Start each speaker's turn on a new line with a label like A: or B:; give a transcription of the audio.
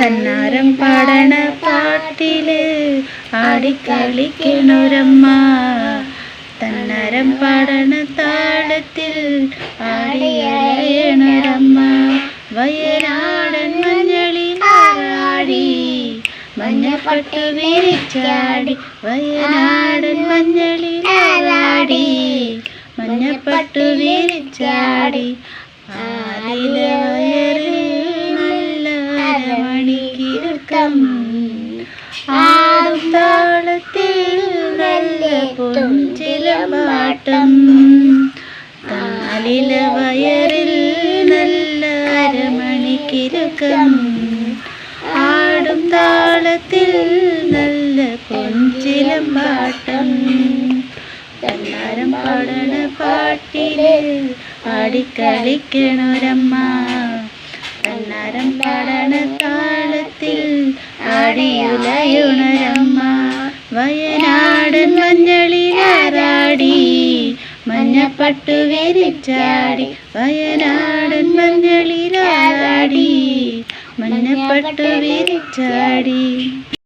A: തന്നാരം പാടണ പാട്ടില് ആടിക്കളിക്കണൊരമ്മ, തന്നാരം പാടണ താളത്തിൽ ആടിയലയണൊരമ്മ. വയനാടൻ മഞ്ഞളിലാടി മഞ്ഞപ്പട്ടു വിരിച്ചാടി, വയനാടൻ മഞ്ഞളിലാടി മഞ്ഞപ്പട്ടു വിരിച്ചാടി. ആലില വയറിൽ നല്ല അരമണിക്കിലുക്കം, ആടും താളത്തിൽ നല്ല പൊൻചിലമ്പാട്ടം. ആലില വയറിൽ നല്ല അരമണിക്കിലുക്കം, ആടും താളത്തിൽ നല്ല പൊൻചിലമ്പാട്ടം. തന്നാരം പാടണ പാട്ടില് ആടിക്കളിക്കണൊരമ്മ, തന്നാരം പാടണ താളത്തിൽ ആടിയുലയുണരമ്മ. വയനാടൻ മഞ്ഞളിലാടി മഞ്ഞപ്പട്ടു വിരിച്ചാടി, വയനാടൻ മഞ്ഞളിലാടി മഞ്ഞപ്പട്ടു വിരിച്ചാടി.